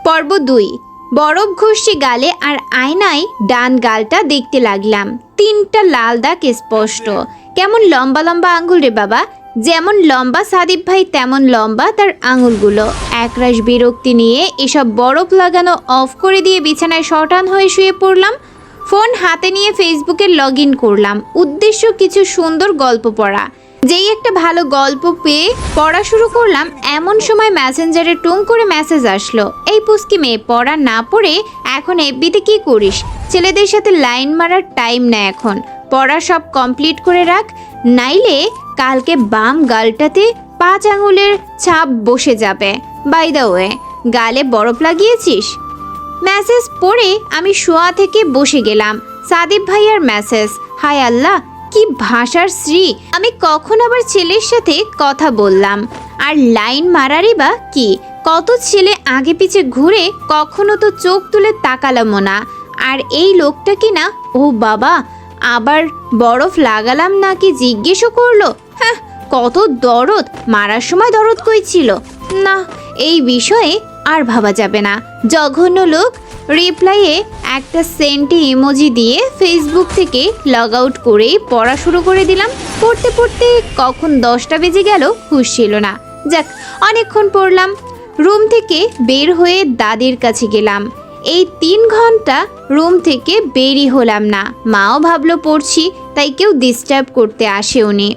পর্ব ২। বরফ ঘষছি গালে আর আয়নায় ডান গালটা দেখতে লাগলাম। ৩টা লাল দাগ স্পষ্ট। কেমন লম্বা লম্বা আঙুল রে বাবা, যেমন লম্বা সাদিপ ভাই তেমন লম্বা তার আঙুলগুলো। একরাশ বিরক্তি নিয়ে এসব বরফ লাগানো অফ করে দিয়ে বিছানায় শটান হয়ে শুয়ে পড়লাম। ফোন হাতে নিয়ে ফেসবুকে লগ ইন করলাম। উদ্দেশ্য কিছু সুন্দর গল্প পড়া। যেই একটা ভালো গল্প পেয়ে পড়া শুরু করলাম, এমন সময় মেসেঞ্জারে টুং করে মেসেজ আসলো, এই পুস্কি মেয়ে, পড়া না পড়ে এখন এফবিতে কি করিস? ছেলেদের সাথে লাইন মারার টাইম না এখন, পড়া সব কমপ্লিট করে রাখ, নাইলে কালকে বাম গালটাতে 5 আঙুলের ছাপ বসে যাবে। বাই দ্য ওয়ে, গালে বরফ লাগিয়েছিস? মেসেজ পড়ে আমি শোয়া থেকে বসে গেলাম। সাদিপ ভাইয়ার মেসেজ। হায় আল্লাহ, কি ভাষার শ্রী! আমি কখন আবার ছেলের সাথে কথা বললাম? আর লাইন মারারই বা কি? কত ছেলে আগে পিছে ঘুরে কখনো তো চোখ তুলে তাকালামও না। আর এই লোকটা কি না, ও বাবা, আবার বরফ লাগালাম নাকি জিজ্ঞেসও করলো। হ্যাঁ, কত দরদ! মারার সময় দরদ কই ছিল? না, এই বিষয়ে আর ভাবা যাবে না। জঘন্য লোক। রিপ্লাইয়ে একটা সেন্টি ইমোজি দিয়ে ফেসবুক থেকে লগ আউট করে পড়া শুরু করে দিলাম। পড়তে পড়তে কখন 10টা বেজে গেল হুঁশ ছিল না। যাক, অনেকক্ষণ পড়লাম। রুম থেকে বের হয়ে দাদির কাছে গেলাম। এই 3 ঘন্টা রুম থেকে বেরই হলাম না। মাও ভাবলো পড়ছি, তাই কেউ ডিস্টার্ব করতে আসেওনি।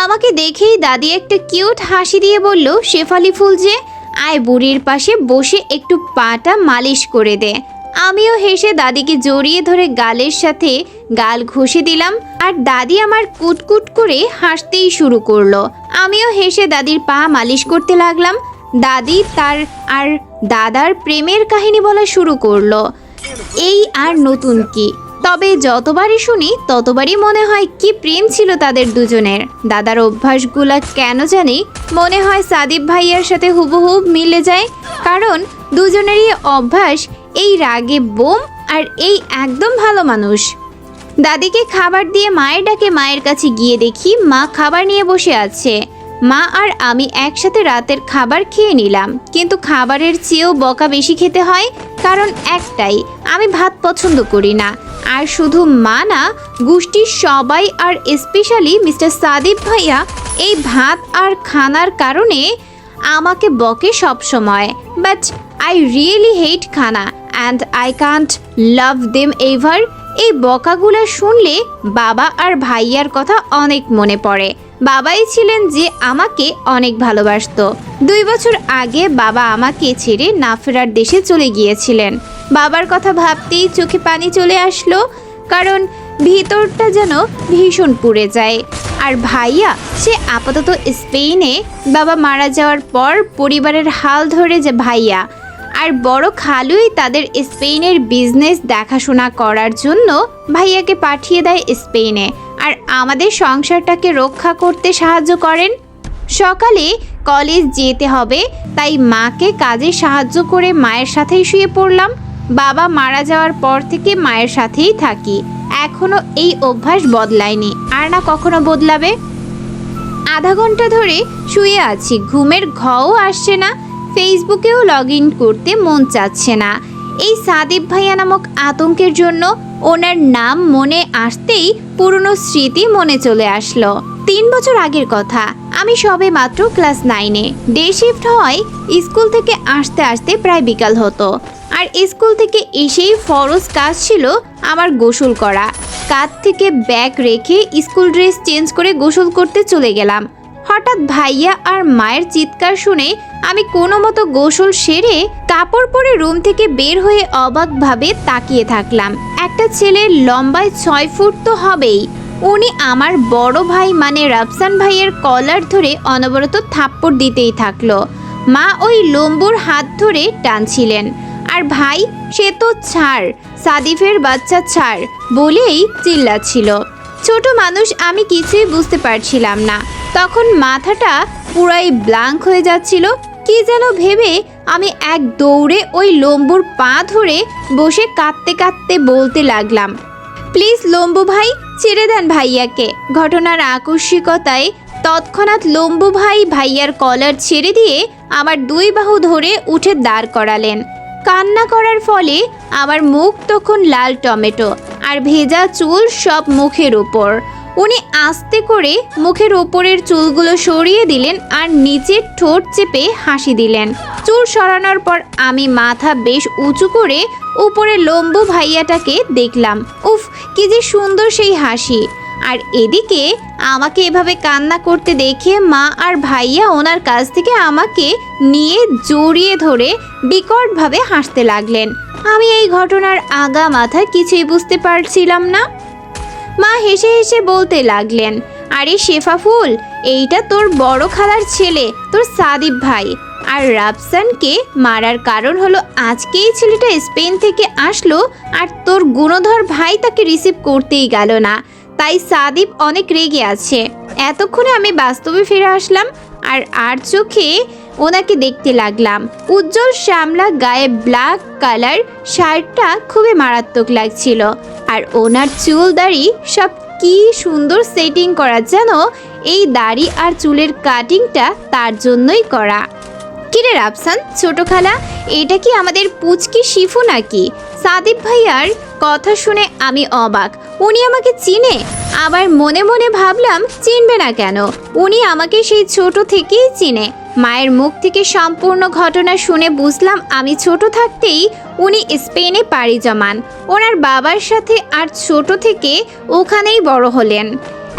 আমাকে দেখেই দাদি একটা কিউট হাসি দিয়ে বলল, শেফালি ফুল যে, আয় বুড়ির পাশে বসে একটু পাটা মালিশ করে দে। আমিও হেসে দাদিকে জড়িয়ে ধরে গালের সাথে গাল ঘষে দিলাম। আর দাদি আমার কুটকুট করে হাসতেই শুরু করলো। আমিও হেসে দাদির পা মালিশ করতে লাগলাম। দাদি তার আর দাদার প্রেমের কাহিনী বলা শুরু করলো। এই আর নতুন কি, তবে যতবারই শুনি ততবারই মনে হয় কি প্রেম ছিল তাদের দুজনের। দাদার অভ্যাসগুলা কেন জানি মনে হয় সাদিপ ভাইয়ার সাথে হুবহুব মিলে যায়, কারণ দুজনেরই অভ্যাস এই রাগে বোম আর এই একদম ভালো মানুষ। দাদিকে খাবার দিয়ে মায়ের ডাকে মায়ের কাছে গিয়ে দেখি মা খাবার নিয়ে বসে আছে। মা আর আমি একসাথে রাতের খাবার খেয়ে নিলাম, কিন্তু খাবারের চেয়েও বকা বেশি খেতে হয়, কারণ একটাই, আমি ভাত পছন্দ করি না। আর শুধু মা না, গোষ্ঠীর সবাই আর স্পেশালি মিস্টার সাদিপ ভাইয়া এই ভাত আর খানার কারণে আমাকে বকে সব সময়। বাট আই রিয়েলি হেট খানা and I can't love them ever. এই বকাগুলো শুনলে বাবা আর ভাইয়ার কথা অনেক মনে পড়ে। বাবাই ছিলেন যে আমাকে অনেক ভালোবাসতো। 2 বছর আগে বাবা আমাকে ছেড়ে না ফেরার দেশে চলে গিয়েছিলেন। বাবার কথা ভাবতেই চোখে পানি চলে আসলো, কারণ ভিতরটা যেন ভীষণ পুড়ে যায়। আর ভাইয়া, সে আপাতত স্পেনে। বাবা মারা যাওয়ার পর পরিবারের হাল ধরে যে ভাইয়া আর বড় খালুই তাদের স্পেনের বিজনেস দেখাশোনা করার জন্য ভাইয়াকে পাঠিয়ে দেয় স্পেনে, আর আমাদের সংসারটাকে রক্ষা করতে সাহায্য করেন। সকালে কলেজ যেতে হবে, তাই মাকে কাজে সাহায্য করে মায়ের সাথেই শুয়ে পড়লাম। বাবা মারা যাওয়ার পর থেকে মায়ের সাথেই থাকি। এখনো এই অভ্যাস বদলায়নি, আর না কখনো বদলাবে। আধা ঘন্টা ধরে শুয়ে আছি, ঘুমের ঘও আসছে না, ফেসবুকেও লগ ইন করতে মন চাচ্ছে না। এই সাদিপ ভাইয়া নামক আতঙ্কের জন্য ওনার নাম মনে আসতেই পুরনো স্মৃতি মনে চলে আসলো। 3 বছর আগের কথা, আমি সবে মাত্র ক্লাস 9-এ। ডে শিফট হওয়ায় স্কুল থেকে আসতে আসতে প্রায় বিকাল হতো। আর স্কুল থেকে এসেই ফরজ কাজ ছিল আমার গোসল করা। কাঁধ থেকে ব্যাগ রেখে স্কুল ড্রেস চেঞ্জ করে গোসল করতে চলে গেলাম। হঠাৎ ভাইয়া আর মায়ের চিৎকার শুনে আমি কোনো মতো গোসল সেরে কাপড় পরে রুম থেকে বের হয়ে অবাকভাবে তাকিয়ে থাকলাম। একটা ছেলে, লম্বায় 6 ফুট তো হবেই, উনি আমার বড় ভাই মানে রাফসান ভাইয়ের কলার ধরে অনবরত থাপ্পড় দিতেই থাকলো। মা ওই লম্বুর হাত ধরে টানছিলেন। আর ভাই, সে তো ছাড়, সাদিফের বাচ্চা ছাড় বলেই চিল্লাচ্ছিল। ছোট মানুষ, আমি কিছুই বুঝতে পারছিলাম না। তখন মাথাটা পুরাই ব্ল্যাঙ্ক হয়ে যাচ্ছিল। কি যেন ভেবে আমি এক দৌড়ে ওই লম্বুর পা ধরে বসে কাঁদতে কাঁদতে বলতে লাগলাম, প্লিজ লম্বু ভাই, ছেড়ে দেন ভাইয়াকে। ঘটনার আকস্মিকতায় তৎক্ষণাৎ লম্বু ভাই ভাইয়ার কলার ছেড়ে দিয়ে আমার 2 বাহু ধরে উঠে দাঁড় করালেন। কান্না করার ফলে আমার মুখ তখন লাল টমেটো আর ভেজা চুল সব মুখের উপর। উনি আস্তে করে মুখের ওপরের চুলগুলো সরিয়ে দিলেন আর নিচের ঠোঁট চেপে হাসি দিলেন। চুল সরানোর পর আমি মাথা বেশ উঁচু করে উপরে লম্বু ভাইয়াটাকে দেখলাম। উফ, কি যে সুন্দর সেই হাসি। আর এদিকে আমাকে এভাবে কান্না করতে দেখে মা আর ভাইয়া ওনার কাছ থেকে আমাকে নিয়ে জড়িয়ে ধরে বিকটভাবে হাসতে লাগলেন। আমি এই ঘটনার আগা মাথা কিছুই বুঝতে পারছিলাম না। মা হেসে হেসে বলতে লাগলেন, আরে শেফা ফুল, এইটা তোর বড় খালার ছেলে, তোর সাদিপ ভাই। আর রাফসানকে মারার কারণ হলো আজকেই ছেলেটা স্পেন থেকে আসলো আর তোর গুণধর ভাই তাকে রিসিভ করতেই গেল না, তাই সাদিপ অনেক রেগে আছে। এতক্ষণে আমি বাস্তবে ফিরে আসলাম আর চোখে ওনাকে দেখতে লাগলাম। উজ্জ্বল শ্যামলা গায়ে ব্ল্যাক কালার শার্টটা খুবই মারাত্মক লাগছিল। আর ওনার চুল দাড়ি সব কি সুন্দর সেটিং করা, যেন এই দাড়ি আর চুলের কাটিংটা তার জন্যই করা। কিরে রাফসান, ছোট খালা, এটা কি আমাদের পুচকি শিফু নাকি? সাদিপ ভাইয়ার কথা শুনে আমি অবাক। উনি আমাকে চিনে? আবার মনে মনে ভাবলাম চিনবে না কেন, উনি আমাকে সেই ছোট থেকেই চিনে। মায়ের মুখ থেকে সম্পূর্ণ ঘটনা শুনে বুঝলাম আমি ছোট থাকতেই উনি স্পেনে পাড়ি জমান ওনার বাবার সাথে, আর ছোট থেকে ওখানেই বড় হলেন।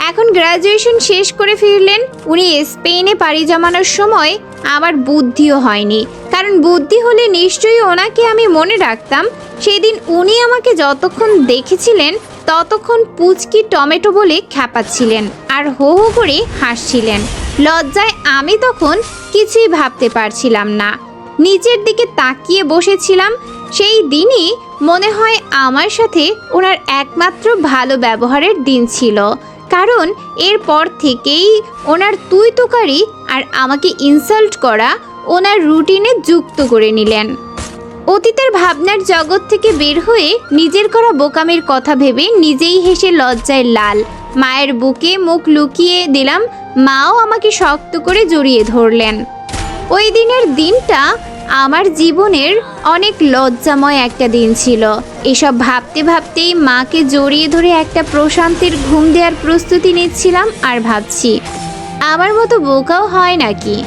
এখন গ্র্যাজুয়েশন শেষ করে ফিরলেন। উনি স্পেনে পাড়ি জমানোর সময় আমার বুদ্ধিও হয়নি, কারণ বুদ্ধি হলে নিশ্চয়ই ওনাকে আমি মনে রাখতাম। সেদিন উনি আমাকে যতক্ষণ দেখেছিলেন ততক্ষণ পুচকি টমেটো বলে খ্যাপাচ্ছিলেন আর হো হো করে হাসছিলেন। লজ্জায় আমি তখন কিছুই ভাবতে পারছিলাম না, নিচের দিকে তাকিয়ে বসেছিলাম। সেই দিনই মনে হয় আমার সাথে ওনার একমাত্র ভালো ব্যবহারের দিন ছিল, কারণ এরপর থেকেই ওনার তুই তোকারি আর আমাকে ইনসাল্ট করা ওনার রুটিনে যুক্ত করে নিলেন। অতীতের ভাবনার জগৎ থেকে বের হয়ে নিজের করা বোকামির কথা ভেবে নিজেই হেসে লজ্জায় লাল। মায়ের বুকে মুখ লুকিয়ে দিলাম, মাও আমাকে শক্ত করে জড়িয়ে ধরলেন। ওই দিনের দিনটা আমার জীবনের অনেক লজ্জাময় একটা দিন ছিল। এসব ভাবতে ভাবতেই মাকে জড়িয়ে ধরে একটা প্রশান্তির ঘুম দেওয়ার প্রস্তুতি নিচ্ছিলাম আর ভাবছি, আমার মতো বোকাও হয় নাকি।